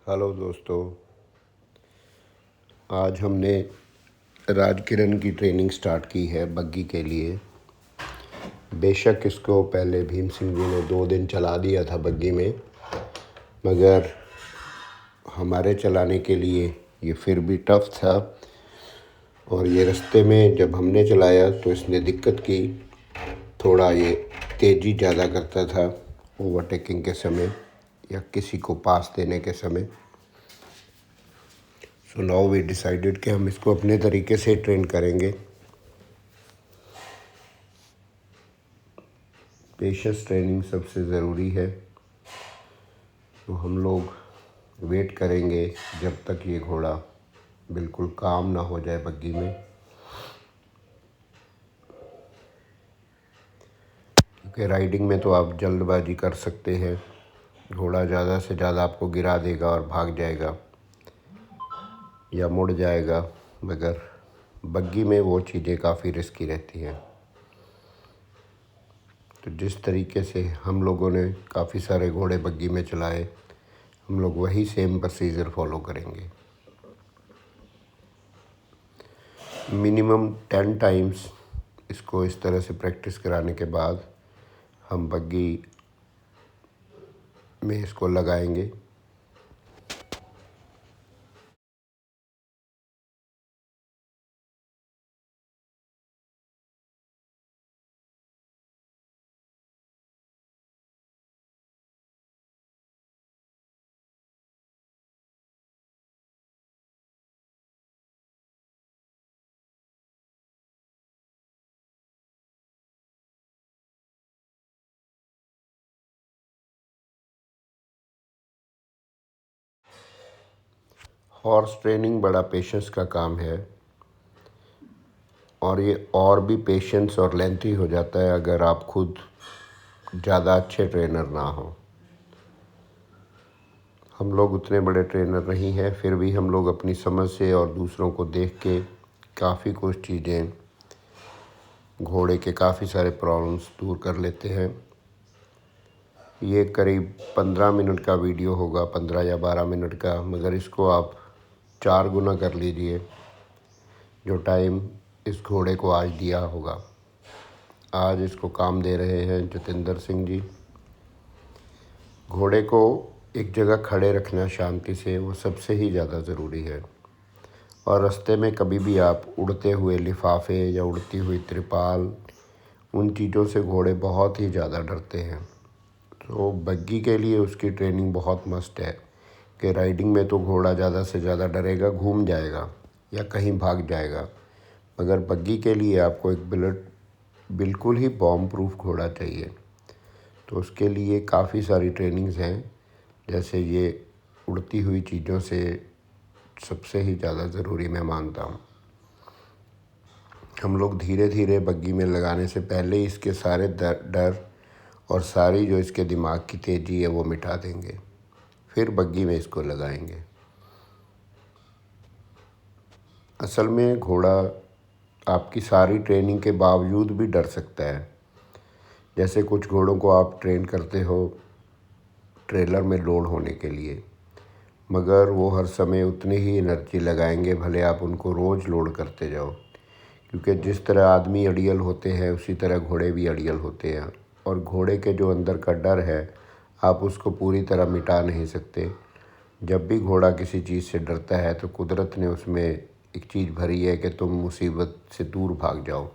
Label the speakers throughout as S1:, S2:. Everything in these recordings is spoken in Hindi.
S1: हेलो दोस्तों। आज हमने राजकिरण की ट्रेनिंग स्टार्ट की है बग्गी के लिए। बेशक इसको पहले भीम सिंह जी ने 2 दिन चला दिया था बग्गी में, मगर हमारे चलाने के लिए ये फिर भी टफ था। और ये रास्ते में जब हमने चलाया तो इसने दिक्कत की। थोड़ा ये तेज़ी ज़्यादा करता था ओवरटेकिंग के समय या किसी को पास देने के समय। सो नाउ वी डिसाइडेड कि हम इसको अपने तरीके से ट्रेन करेंगे। पेशेंस ट्रेनिंग सबसे ज़रूरी है। तो हम लोग वेट करेंगे जब तक ये घोड़ा बिल्कुल काम ना हो जाए बग्गी में, क्योंकि राइडिंग में तो आप जल्दबाजी कर सकते हैं। घोड़ा ज़्यादा से ज़्यादा आपको गिरा देगा और भाग जाएगा या मुड़ जाएगा, मगर बग्गी में वो चीज़ें काफ़ी रिस्की रहती हैं। तो जिस तरीके से हम लोगों ने काफ़ी सारे घोड़े बग्गी में चलाए, हम लोग वही सेम प्रोसीजर फॉलो करेंगे। मिनिमम 10 टाइम्स इसको इस तरह से प्रैक्टिस कराने के बाद हम बग्गी में इसको लगाएंगे। हॉर्स ट्रेनिंग बड़ा पेशेंस का काम है, और ये और भी पेशेंस और लेंथी हो जाता है अगर आप खुद ज़्यादा अच्छे ट्रेनर ना हो। हम लोग उतने बड़े ट्रेनर नहीं हैं, फिर भी हम लोग अपनी समझ से और दूसरों को देख के काफ़ी कुछ चीज़ें, घोड़े के काफ़ी सारे प्रॉब्लम्स दूर कर लेते हैं। ये करीब 15 मिनट का वीडियो होगा, 15 या 12 मिनट का, मगर इसको आप 4 गुना कर लीजिए जो टाइम इस घोड़े को आज दिया होगा। आज इसको काम दे रहे हैं जतिंदर सिंह जी। घोड़े को एक जगह खड़े रखना शांति से, वो सबसे ही ज़्यादा ज़रूरी है। और रास्ते में कभी भी आप उड़ते हुए लिफाफे या उड़ती हुई त्रिपाल, उन चीज़ों से घोड़े बहुत ही ज़्यादा डरते हैं। तो बग्गी के लिए उसकी ट्रेनिंग बहुत मस्ट है कि राइडिंग में तो घोड़ा ज़्यादा से ज़्यादा डरेगा, घूम जाएगा या कहीं भाग जाएगा, मगर बग्गी के लिए आपको एक बिल्कुल ही बॉम्ब प्रूफ घोड़ा चाहिए। तो उसके लिए काफ़ी सारी ट्रेनिंग्स हैं, जैसे ये उड़ती हुई चीज़ों से सबसे ही ज़्यादा ज़रूरी मैं मानता हूँ। हम लोग धीरे धीरे बग्गी में लगाने से पहले ही इसके सारे डर और सारी जो इसके दिमाग की तेज़ी है वो मिटा देंगे, फिर बग्गी में इसको लगाएंगे। असल में घोड़ा आपकी सारी ट्रेनिंग के बावजूद भी डर सकता है। जैसे कुछ घोड़ों को आप ट्रेन करते हो ट्रेलर में लोड होने के लिए, मगर वो हर समय उतनी ही एनर्जी लगाएंगे भले आप उनको रोज़ लोड करते जाओ, क्योंकि जिस तरह आदमी अड़ियल होते हैं उसी तरह घोड़े भी अड़ियल होते हैं। और घोड़े के जो अंदर का डर है आप उसको पूरी तरह मिटा नहीं सकते। जब भी घोड़ा किसी चीज़ से डरता है तो कुदरत ने उसमें एक चीज़ भरी है कि तुम मुसीबत से दूर भाग जाओ।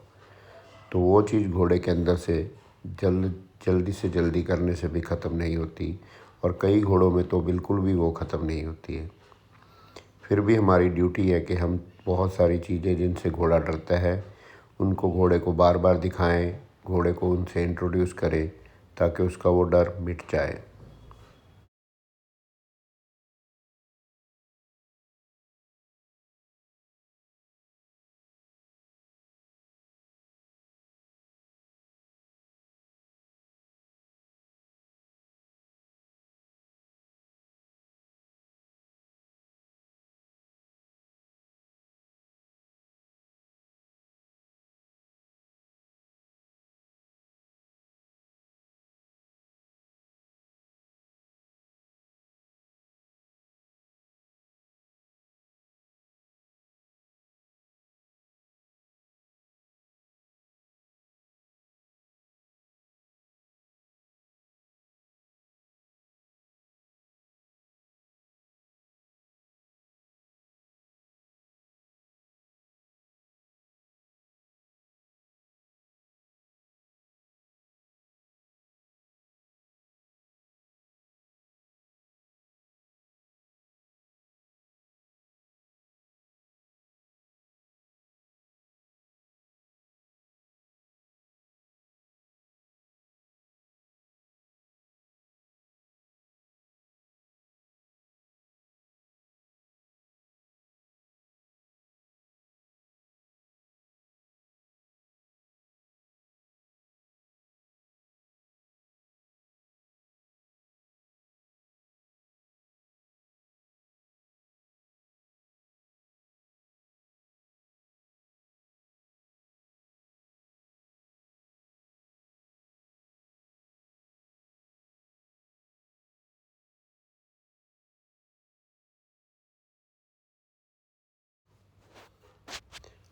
S1: तो वो चीज़ घोड़े के अंदर से जल्दी से जल्दी करने से भी ख़त्म नहीं होती, और कई घोड़ों में तो बिल्कुल भी वो ख़त्म नहीं होती है। फिर भी हमारी ड्यूटी है कि हम बहुत सारी चीज़ें जिनसे घोड़ा डरता है उनको घोड़े को बार बार दिखाएं, घोड़े को उनसे इंट्रोड्यूस करें ताकि उसका वो डर मिट जाए।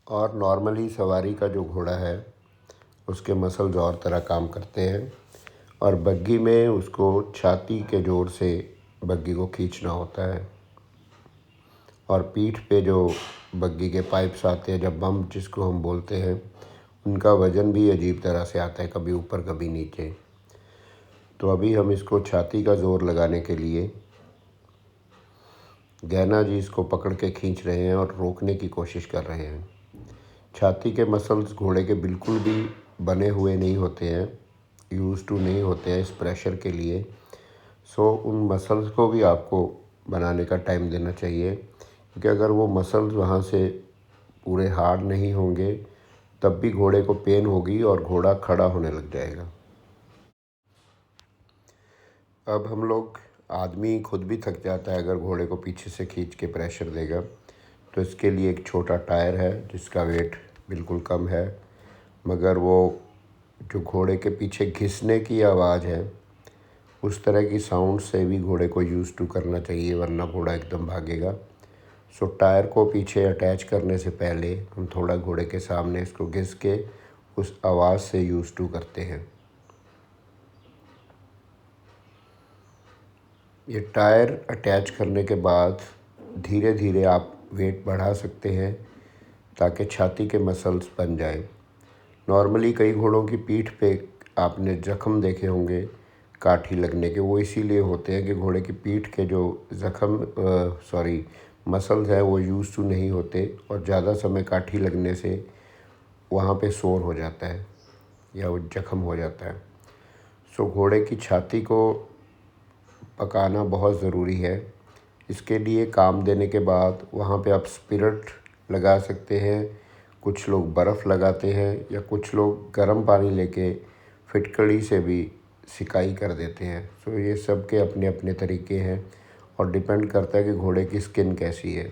S1: और नॉर्मली सवारी का जो घोड़ा है उसके मसल्स और तरह काम करते हैं, और बग्गी में उसको छाती के जोर से बग्गी को खींचना होता है। और पीठ पे जो बग्गी के पाइप्स आते हैं, जब बम्प जिसको हम बोलते हैं, उनका वज़न भी अजीब तरह से आता है, कभी ऊपर कभी नीचे। तो अभी हम इसको छाती का ज़ोर लगाने के लिए गैना जी इसको पकड़ के खींच रहे हैं और रोकने की कोशिश कर रहे हैं। छाती के मसल्स घोड़े के बिल्कुल भी बने हुए नहीं होते हैं, यूज़ टू नहीं होते हैं इस प्रेशर के लिए। सो उन मसल्स को भी आपको बनाने का टाइम देना चाहिए, क्योंकि अगर वो मसल्स वहाँ से पूरे हार्ड नहीं होंगे तब भी घोड़े को पेन होगी और घोड़ा खड़ा होने लग जाएगा। अब हम लोग, आदमी खुद भी थक जाता है अगर घोड़े को पीछे से खींच के प्रेशर देगा, तो इसके लिए एक छोटा टायर है जिसका वेट बिल्कुल कम है, मगर वो जो घोड़े के पीछे घिसने की आवाज़ है उस तरह की साउंड से भी घोड़े को यूज़ टू करना चाहिए, वरना घोड़ा एकदम भागेगा। सो टायर को पीछे अटैच करने से पहले हम थोड़ा घोड़े के सामने इसको घिस के उस आवाज़ से यूज़ टू करते हैं। ये टायर अटैच करने के बाद धीरे धीरे आप वेट बढ़ा सकते हैं ताकि छाती के मसल्स बन जाए। नॉर्मली कई घोड़ों की पीठ पे आपने ज़ख्म देखे होंगे काठी लगने के, वो इसीलिए होते हैं कि घोड़े की पीठ के जो मसल्स हैं वो यूज़ टू नहीं होते, और ज़्यादा समय काठी लगने से वहाँ पे सोर हो जाता है या वो ज़ख्म हो जाता है। सो घोड़े की छाती को पकाना बहुत ज़रूरी है। इसके लिए काम देने के बाद वहाँ पे आप स्पिरिट लगा सकते हैं, कुछ लोग बर्फ़ लगाते हैं, या कुछ लोग गर्म पानी लेके फिटकड़ी से भी सिकाई कर देते हैं। सो ये सब के अपने अपने तरीके हैं और डिपेंड करता है कि घोड़े की स्किन कैसी है।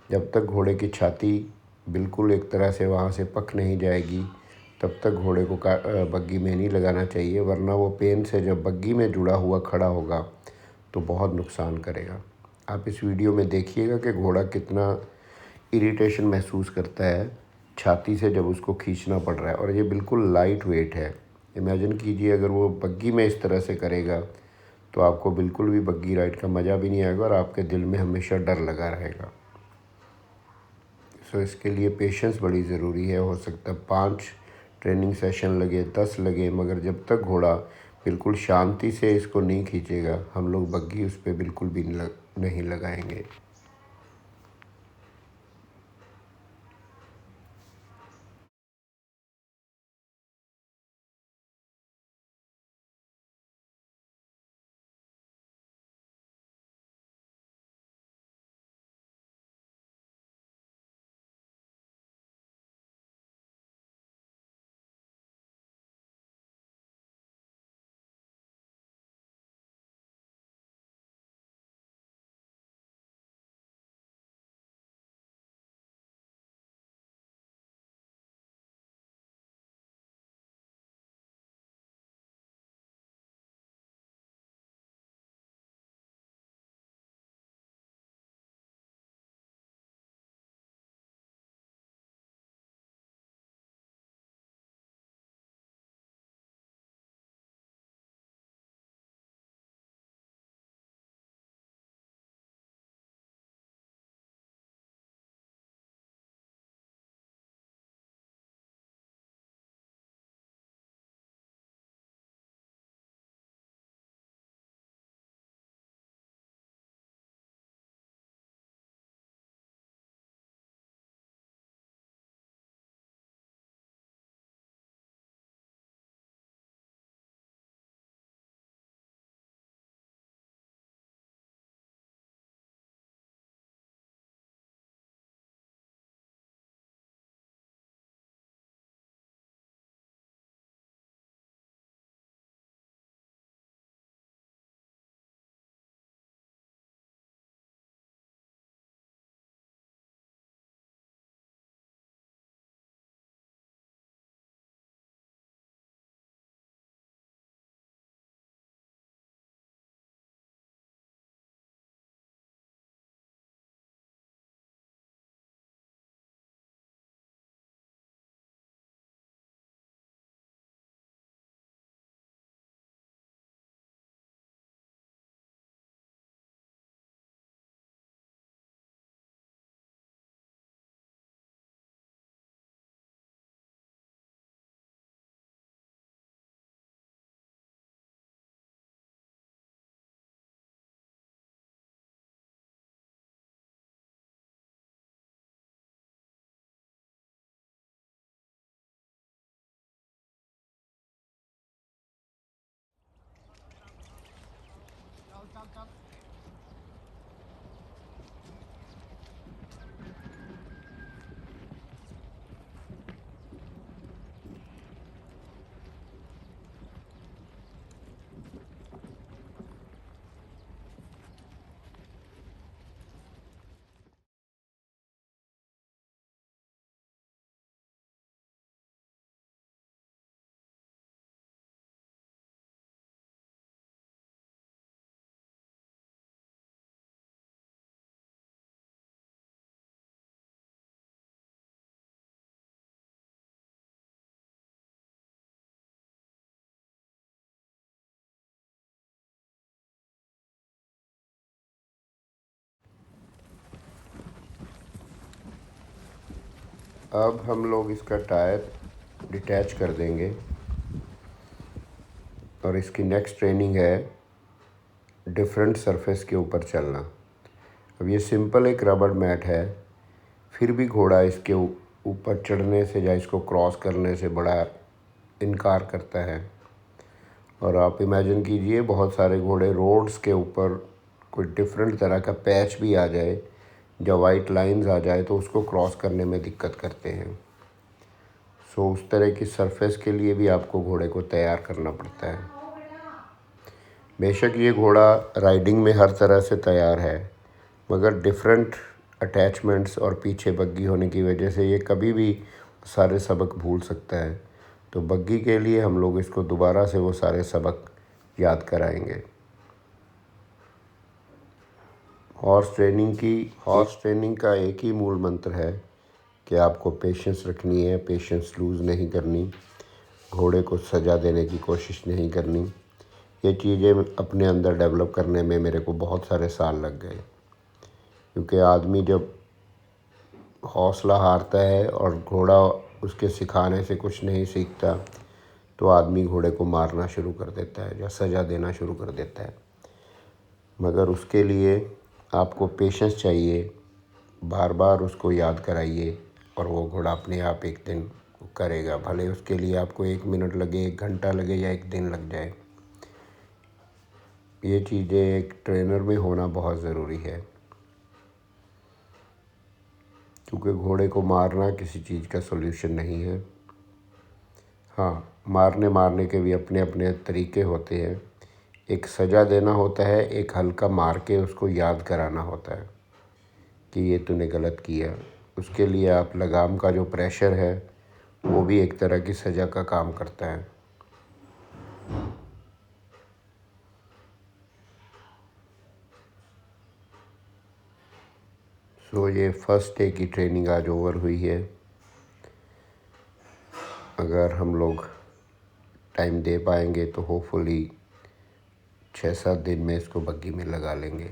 S1: जब तक घोड़े की छाती बिल्कुल एक तरह से वहाँ से पक नहीं जाएगी तब तक घोड़े को बग्गी में नहीं लगाना चाहिए, वरना वो पेन से जब बग्गी में जुड़ा हुआ खड़ा होगा तो बहुत नुकसान करेगा। आप इस वीडियो में देखिएगा कि घोड़ा कितना इरिटेशन महसूस करता है छाती से जब उसको खींचना पड़ रहा है, और ये बिल्कुल लाइट वेट है। इमेजिन कीजिए अगर वो बग्गी में इस तरह से करेगा तो आपको बिल्कुल भी बग्गी राइड का मज़ा भी नहीं आएगा और आपके दिल में हमेशा डर लगा रहेगा। सो इसके लिए पेशेंस बड़ी ज़रूरी है। हो सकता है 5 ट्रेनिंग सेशन लगे, 10 लगे, मगर जब तक घोड़ा बिल्कुल शांति से इसको नहीं खींचेगा हम लोग बग्गी उस पर बिल्कुल भी नहीं लगाएंगे। अब हम लोग इसका टायर डिटैच कर देंगे और इसकी नेक्स्ट ट्रेनिंग है डिफरेंट सरफेस के ऊपर चलना। अब ये सिंपल एक रबड़ मैट है, फिर भी घोड़ा इसके ऊपर चढ़ने से या इसको क्रॉस करने से बड़ा इनकार करता है। और आप इमेजिन कीजिए बहुत सारे घोड़े रोड्स के ऊपर कोई डिफरेंट तरह का पैच भी आ जाए या वाइट लाइंस आ जाए तो उसको क्रॉस करने में दिक्कत करते हैं। सो उस तरह की सरफेस के लिए भी आपको घोड़े को तैयार करना पड़ता है। बेशक ये घोड़ा राइडिंग में हर तरह से तैयार है, मगर डिफरेंट अटैचमेंट्स और पीछे बग्गी होने की वजह से ये कभी भी सारे सबक भूल सकता है। तो बग्गी के लिए हम लोग इसको दोबारा से वो सारे सबक याद कराएंगे। हॉर्स ट्रेनिंग का एक ही मूल मंत्र है कि आपको पेशेंस रखनी है, पेशेंस लूज़ नहीं करनी, घोड़े को सज़ा देने की कोशिश नहीं करनी। ये चीज़ें अपने अंदर डेवलप करने में मेरे को बहुत सारे साल लग गए, क्योंकि आदमी जब हौसला हारता है और घोड़ा उसके सिखाने से कुछ नहीं सीखता तो आदमी घोड़े को मारना शुरू कर देता है या सज़ा देना शुरू कर देता है। मगर उसके लिए आपको पेशेंस चाहिए, बार बार उसको याद कराइए और वो घोड़ा अपने आप एक दिन करेगा। भले उसके लिए आपको 1 मिनट लगे, 1 घंटा लगे या 1 दिन लग जाए। ये चीज़ें एक ट्रेनर में होना बहुत ज़रूरी है, क्योंकि घोड़े को मारना किसी चीज़ का सॉल्यूशन नहीं है। हाँ, मारने के भी अपने अपने तरीके होते हैं। एक सज़ा देना होता है, एक हल्का मार के उसको याद कराना होता है कि ये तूने गलत किया। उसके लिए आप लगाम का जो प्रेशर है वो भी एक तरह की सज़ा का काम करता है। सो ये फर्स्ट डे की ट्रेनिंग आज ओवर हुई है। अगर हम लोग टाइम दे पाएंगे तो होपफुली 6-7 दिन में इसको बग्गी में लगा लेंगे।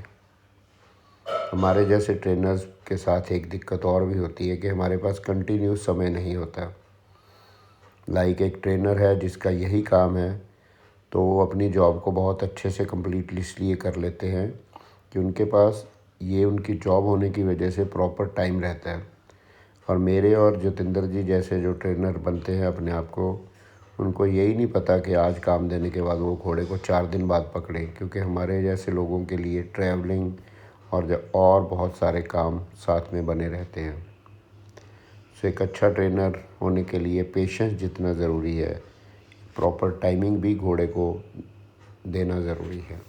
S1: हमारे जैसे ट्रेनर्स के साथ एक दिक्कत और भी होती है कि हमारे पास कंटिन्यूस समय नहीं होता। एक ट्रेनर है जिसका यही काम है, तो वो अपनी जॉब को बहुत अच्छे से कम्प्लीटली इसलिए कर लेते हैं कि उनके पास ये उनकी जॉब होने की वजह से प्रॉपर टाइम रहता है। और मेरे और जतिंदर जी जैसे जो ट्रेनर बनते हैं अपने आप को, उनको यही नहीं पता कि आज काम देने के बाद वो घोड़े को 4 दिन बाद पकड़ें, क्योंकि हमारे जैसे लोगों के लिए ट्रैवलिंग और बहुत सारे काम साथ में बने रहते हैं। सो एक अच्छा ट्रेनर होने के लिए पेशेंस जितना ज़रूरी है, प्रॉपर टाइमिंग भी घोड़े को देना ज़रूरी है।